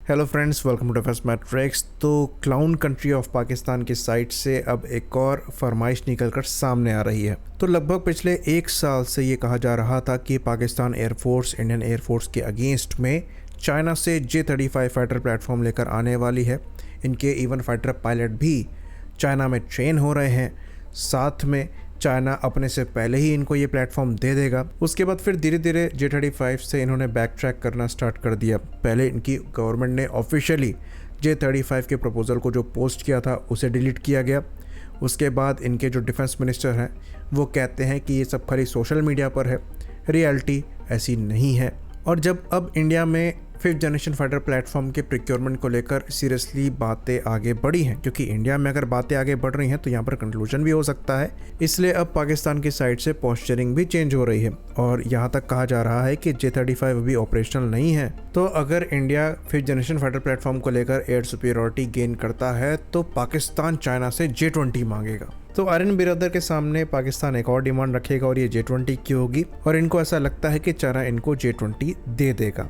Hello friends, welcome to defence matrix. तो clown country of Pakistan की site से अब एक और फरमाइश निकलकर सामने आ रही है। तो लगभग पिछले एक साल से ये कहा जा रहा था कि पाकिस्तान एयरफोर्स इंडियन एयरफोर्स के अगेंस्ट में चाइना से J-35 फाइटर प्लेटफॉर्म लेकर आने वाली है। इनके इवन फाइटर पायलट भी चाइना में ट्रेन हो रहे हैं। साथ में चाइना अपने से पहले ही इनको ये प्लेटफॉर्म दे देगा। उसके बाद फिर धीरे धीरे J-35 से इन्होंने बैक ट्रैक करना स्टार्ट कर दिया। पहले इनकी गवर्नमेंट ने ऑफिशियली J-35 के प्रपोज़ल को जो पोस्ट किया था उसे डिलीट किया गया। उसके बाद इनके जो डिफेंस मिनिस्टर हैं वो कहते हैं कि ये सब खाली सोशल मीडिया पर है, रियलिटी ऐसी नहीं है। और जब अब इंडिया में 5th जनरेशन फाइटर प्लेटफॉर्म के प्रिक्योरमेंट को लेकर सीरियसली बातें आगे बढ़ी हैं, क्योंकि इंडिया में अगर बातें आगे बढ़ रही हैं तो यहाँ पर कंक्लूजन भी हो सकता है। इसलिए अब पाकिस्तान की साइड से पोस्चरिंग भी चेंज हो रही है और यहाँ तक कहा जा रहा है कि J-35 अभी ऑपरेशनल नहीं है। तो अगर India 5th generation fighter platform को लेकर एयर सुपीरियरिटी गेन करता है तो पाकिस्तान चाइना से J-20 मांगेगा। तो आर्यन बिरादर के सामने पाकिस्तान एक और डिमांड रखेगा और ये J-20 की होगी, और इनको ऐसा लगता है कि चाइना इनको J-20 दे देगा।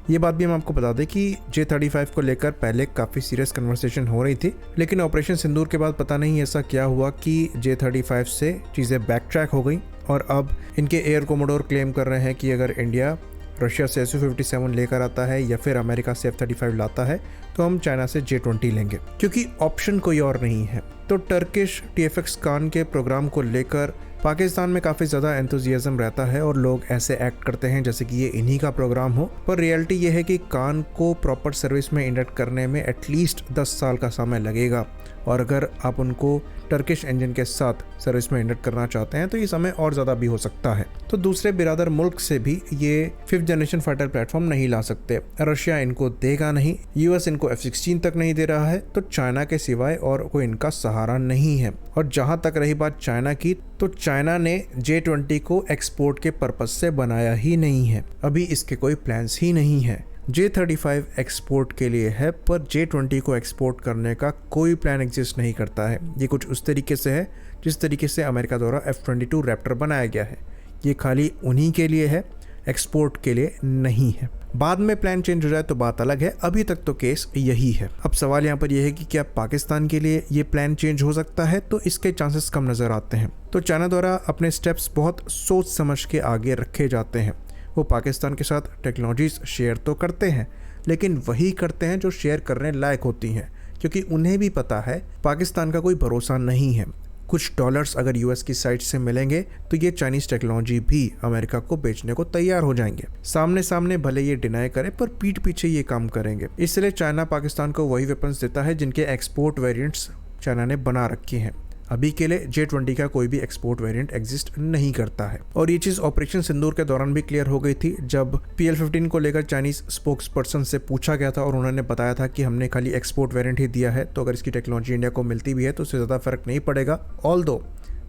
ये बात भी हम आपको बता दें कि J-35 को लेकर पहले काफ़ी सीरियस कन्वर्सेशन हो रही थी, लेकिन ऑपरेशन सिंदूर के बाद पता नहीं ऐसा क्या हुआ कि J-35 से चीज़ें बैक ट्रैक हो गई और अब इनके एयर कोमोडोर क्लेम कर रहे हैं कि अगर इंडिया रशिया से Su-57 लेकर आता है या फिर अमेरिका से F-35 लाता है तो हम चाइना से J-20 लेंगे, क्योंकि ऑप्शन कोई और नहीं है। तो टर्किश TFX कान के प्रोग्राम को लेकर पाकिस्तान में काफ़ी ज़्यादा एंथुजियाज्म रहता है और लोग ऐसे एक्ट करते हैं जैसे कि ये इन्हीं का प्रोग्राम हो, पर रियलिटी ये है कि कान को प्रॉपर सर्विस में इंडक्ट करने में एटलीस्ट 10 साल का समय लगेगा, और अगर आप उनको टर्किश इंजन के साथ सर्विस में इंडक्ट करना चाहते हैं तो ये समय और ज़्यादा भी हो सकता है। तो दूसरे बिरादर मुल्क से भी ये 5th जनरेशन फाइटर प्लेटफॉर्म नहीं ला सकते। रशिया इनको देगा नहीं, US इनको F-16 तक नहीं दे रहा है, तो चाइना के सिवाय और कोई इनका सहारा नहीं है। और जहाँ तक रही बात चाइना की, तो चाइना ने J-20 को एक्सपोर्ट के पर्पज से बनाया ही नहीं है, अभी इसके कोई प्लान्स ही नहीं है। J-35 एक्सपोर्ट के लिए है, पर J-20 को एक्सपोर्ट करने का कोई प्लान एग्जिस्ट नहीं करता है। ये कुछ उस तरीके से है जिस तरीके से अमेरिका द्वारा F-22 रैप्टर बनाया गया है। ये खाली उन्हीं के लिए है, एक्सपोर्ट के लिए नहीं है। बाद में प्लान चेंज हो जाए तो बात अलग है, अभी तक तो केस यही है। अब सवाल यहाँ पर यह है कि क्या पाकिस्तान के लिए ये प्लान चेंज हो सकता है, तो इसके चांसेस कम नज़र आते हैं। तो चाइना द्वारा अपने स्टेप्स बहुत सोच समझ के आगे रखे जाते हैं। वो पाकिस्तान के साथ टेक्नोलॉजीज शेयर तो करते हैं, लेकिन वही करते हैं जो शेयर करने लायक होती हैं, क्योंकि उन्हें भी पता है पाकिस्तान का कोई भरोसा नहीं है। कुछ डॉलर्स अगर US की साइड से मिलेंगे तो ये चाइनीज टेक्नोलॉजी भी अमेरिका को बेचने को तैयार हो जाएंगे। सामने सामने भले ये डिनाई करे, पर पीठ पीछे ये काम करेंगे। इसलिए चाइना पाकिस्तान को वही वेपन्स देता है जिनके एक्सपोर्ट वेरिएंट्स चाइना ने बना रखे हैं। अभी के लिए J-20 का कोई भी एक्सपोर्ट वेरिएंट एग्जिस्ट नहीं करता है, और ये चीज़ ऑपरेशन सिंदूर के दौरान भी क्लियर हो गई थी, जब PL-15 को लेकर चाइनीज स्पोक्स पर्सन से पूछा गया था और उन्होंने बताया था कि हमने खाली एक्सपोर्ट वेरिएंट ही दिया है, तो अगर इसकी टेक्नोलॉजी इंडिया को मिलती भी है तो उससे ज़्यादा फर्क नहीं पड़ेगा। ऑल्दो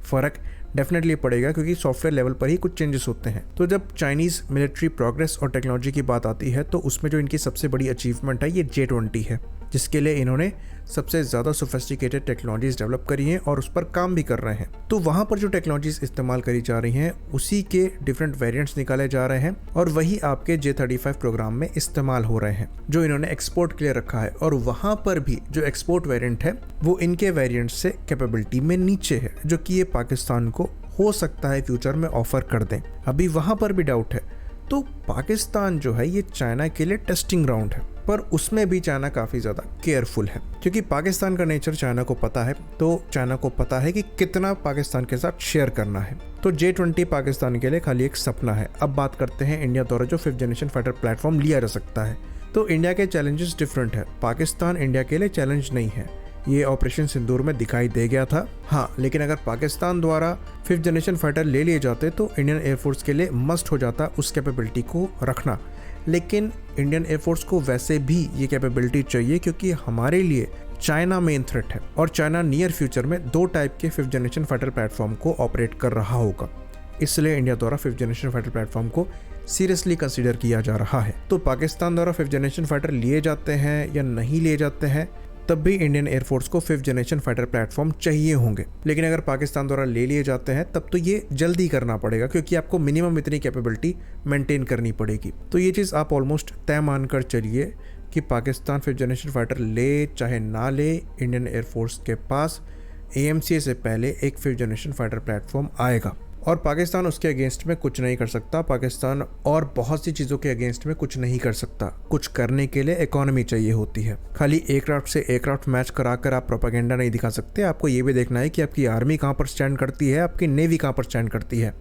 फ़र्क डेफिनेटली पड़ेगा, क्योंकि सॉफ्टवेयर लेवल पर ही कुछ चेंजेस होते हैं। तो जब चाइनीज़ मिलिट्री प्रोग्रेस और टेक्नोलॉजी की बात आती है तो उसमें जो इनकी सबसे बड़ी अचीवमेंट है ये J-20 है, जिसके लिए इन्होंने सबसे ज़्यादा सोफिस्टिकेटेड टेक्नोलॉजीज डेवलप करी हैं और उस पर काम भी कर रहे हैं। तो वहाँ पर जो टेक्नोलॉजीज इस्तेमाल करी जा रही हैं उसी के डिफरेंट वेरिएंट्स निकाले जा रहे हैं, और वही आपके J-35 प्रोग्राम में इस्तेमाल हो रहे हैं जो इन्होंने एक्सपोर्ट के लिए रखा है। और वहाँ पर भी जो एक्सपोर्ट वेरिएंट है वो इनके वेरिएंट से कैपेबिलिटी में नीचे है, जो कि ये पाकिस्तान को हो सकता है फ्यूचर में ऑफर कर दें। अभी वहाँ पर भी डाउट है। तो पाकिस्तान जो है ये चाइना के लिए टेस्टिंग ग्राउंड है, पर उसमें भी चाइना काफ़ी ज़्यादा केयरफुल है, क्योंकि पाकिस्तान का नेचर चाइना को पता है। तो चाइना को पता है कि कितना पाकिस्तान के साथ शेयर करना है। तो J-20 पाकिस्तान के लिए खाली एक सपना है। अब बात करते हैं इंडिया द्वारा जो 5th जनरेशन फाइटर प्लेटफॉर्म लिया जा सकता है। तो इंडिया के चैलेंजेस डिफरेंट है। पाकिस्तान इंडिया के लिए चैलेंज नहीं है, ये ऑपरेशन सिंदूर में दिखाई दे गया था। हाँ, लेकिन अगर पाकिस्तान द्वारा 5th जनरेशन फाइटर ले लिए जाते तो इंडियन एयरफोर्स के लिए मस्ट हो जाता उस कैपेबिलिटी को रखना। लेकिन इंडियन एयरफोर्स को वैसे भी ये कैपेबिलिटी चाहिए, क्योंकि हमारे लिए चाइना मेन थ्रेट है, और चाइना नियर फ्यूचर में 2 टाइप के 5th जनरेशन फाइटर प्लेटफॉर्म को ऑपरेट कर रहा होगा। इसलिए इंडिया द्वारा 5th जनरेशन फाइटर प्लेटफॉर्म को सीरियसली कंसीडर किया जा रहा है। तो पाकिस्तान द्वारा 5th जनरेशन फाइटर लिए जाते हैं या नहीं लिए जाते हैं, तब भी इंडियन एयरफोर्स को 5th जनरेशन फाइटर प्लेटफॉर्म चाहिए होंगे। लेकिन अगर पाकिस्तान द्वारा ले लिए जाते हैं तब तो ये जल्दी करना पड़ेगा, क्योंकि आपको मिनिमम इतनी कैपेबिलिटी मेंटेन करनी पड़ेगी। तो ये चीज़ आप ऑलमोस्ट तय मानकर चलिए कि पाकिस्तान 5th जनरेशन फाइटर ले चाहे ना ले, इंडियन एयरफोर्स के पास AMCA से पहले एक 5th जनरेशन फाइटर प्लेटफॉर्म आएगा और पाकिस्तान उसके अगेंस्ट में कुछ नहीं कर सकता। पाकिस्तान और बहुत सी चीज़ों के अगेंस्ट में कुछ नहीं कर सकता। कुछ करने के लिए इकोनॉमी चाहिए होती है। खाली एयरक्राफ्ट से एयरक्राफ्ट मैच कराकर आप प्रोपेगेंडा नहीं दिखा सकते। आपको ये भी देखना है कि आपकी आर्मी कहाँ पर स्टैंड करती है, आपकी नेवी कहाँ पर स्टैंड करती है।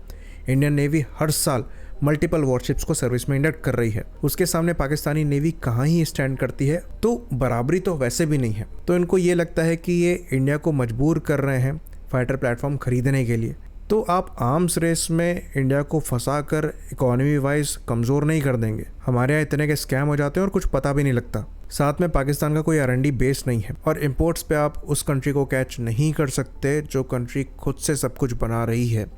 इंडियन नेवी हर साल मल्टीपल वॉरशिप्स को सर्विस में इंडक्ट कर रही है। उसके सामने पाकिस्तानी नेवी कहाँ ही स्टैंड करती है, तो बराबरी तो वैसे भी नहीं है। तो इनको ये लगता है कि ये इंडिया को मजबूर कर रहे हैं फाइटर प्लेटफॉर्म खरीदने के लिए। तो आप आर्म्स रेस में इंडिया को फंसा कर इकोनॉमी वाइज कमज़ोर नहीं कर देंगे। हमारे यहाँ इतने के स्कैम हो जाते हैं और कुछ पता भी नहीं लगता। साथ में पाकिस्तान का कोई R&D बेस नहीं है और इंपोर्ट्स पे आप उस कंट्री को कैच नहीं कर सकते जो कंट्री खुद से सब कुछ बना रही है।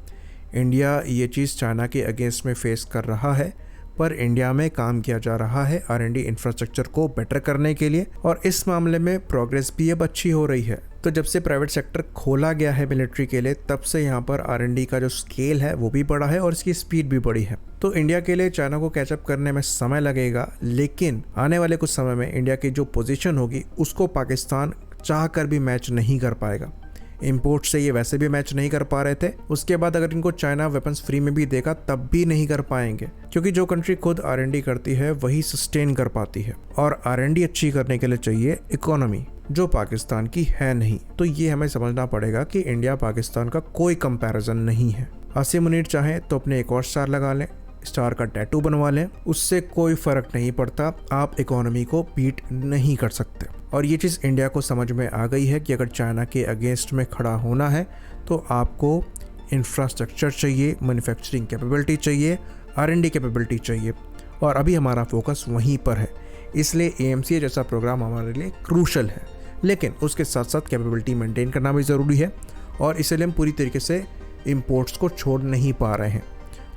इंडिया ये चीज़ चाइना के अगेंस्ट में फेस कर रहा है, पर इंडिया में काम किया जा रहा है R&D इंफ्रास्ट्रक्चर को बेटर करने के लिए और इस मामले में प्रोग्रेस भी अब अच्छी हो रही है। तो जब से प्राइवेट सेक्टर खोला गया है मिलिट्री के लिए, तब से यहाँ पर R&D का जो स्केल है वो भी बढ़ा है और इसकी स्पीड भी बढ़ी है। तो इंडिया के लिए चाइना को कैचअप करने में समय लगेगा, लेकिन आने वाले कुछ समय में इंडिया की जो पोजीशन होगी उसको पाकिस्तान चाह कर भी मैच नहीं कर पाएगा। इंपोर्ट से ये वैसे भी मैच नहीं कर पा रहे थे। उसके बाद अगर इनको चाइना वेपन्स फ्री में भी देगा तब भी नहीं कर पाएंगे, क्योंकि जो कंट्री खुद R&D करती है वही सस्टेन कर पाती है और R&D अच्छी करने के लिए चाहिए इकोनॉमी, जो पाकिस्तान की है नहीं। तो ये हमें समझना पड़ेगा कि इंडिया पाकिस्तान का कोई कंपैरिजन नहीं है। आसिम मुनीर चाहे तो अपने एक और स्टार लगा लें, स्टार का टैटू बनवा लें, उससे कोई फर्क नहीं पड़ता। आप इकोनॉमी को बीट नहीं कर सकते और ये चीज़ इंडिया को समझ में आ गई है कि अगर चाइना के अगेंस्ट में खड़ा होना है तो आपको इंफ्रास्ट्रक्चर चाहिए, मैन्युफैक्चरिंग कैपेबिलिटी चाहिए, R&D कैपेबिलिटी चाहिए और अभी हमारा फोकस वहीं पर है। इसलिए AMCA जैसा प्रोग्राम हमारे लिए क्रूशल है, लेकिन उसके साथ साथ कैपेबिलिटी मेंटेन करना भी ज़रूरी है और इसलिए हम पूरी तरीके से इंपोर्ट्स को छोड़ नहीं पा रहे हैं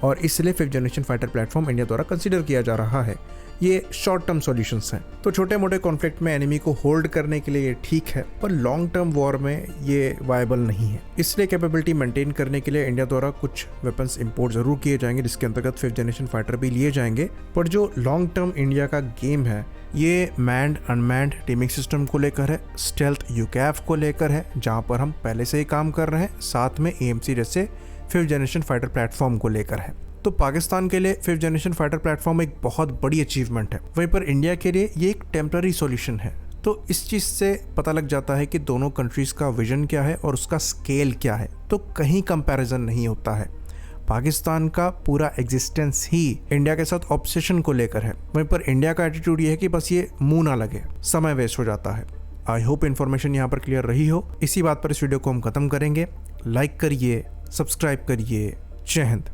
और इसलिए 5th generation fighter platform India द्वारा कंसीडर किया जा रहा है। ये शॉर्ट टर्म सॉल्यूशंस हैं। तो छोटे मोटे कॉन्फ्लिक्ट में एनिमी को होल्ड करने के लिए ये ठीक है, पर लॉन्ग टर्म वॉर में ये वायबल नहीं है। इसलिए कैपेबिलिटी मेंटेन करने के लिए इंडिया द्वारा कुछ वेपन्स इंपोर्ट जरूर किए जाएंगे, जिसके अंतर्गत 5th जनरेशन फाइटर भी लिए जाएंगे। पर जो लॉन्ग टर्म इंडिया का गेम है ये मैंड अनमैंड टीमिंग सिस्टम को लेकर है, स्टेल्थ UCAV को लेकर है, जहाँ पर हम पहले से ही काम कर रहे हैं, साथ में AMC जैसे 5th जनरेशन फाइटर प्लेटफॉर्म को लेकर है। तो पाकिस्तान के लिए 5th जनरेशन फाइटर प्लेटफॉर्म एक बहुत बड़ी अचीवमेंट है, वहीं पर इंडिया के लिए ये एक टेम्पररी सॉल्यूशन है। तो इस चीज़ से पता लग जाता है कि दोनों कंट्रीज़ का विजन क्या है और उसका स्केल क्या है। तो कहीं कंपैरिजन नहीं होता है। पाकिस्तान का पूरा एग्जिस्टेंस ही इंडिया के साथ ऑब्सेशन को लेकर है, वहीं पर इंडिया का एटीट्यूड ये है कि बस ये मुंह ना लगे, समय वेस्ट हो जाता है। आई होप इन्फॉर्मेशन यहाँ पर क्लियर रही हो। इसी बात पर इस वीडियो को हम खत्म करेंगे। लाइक करिए, सब्सक्राइब करिए। जय हिंद।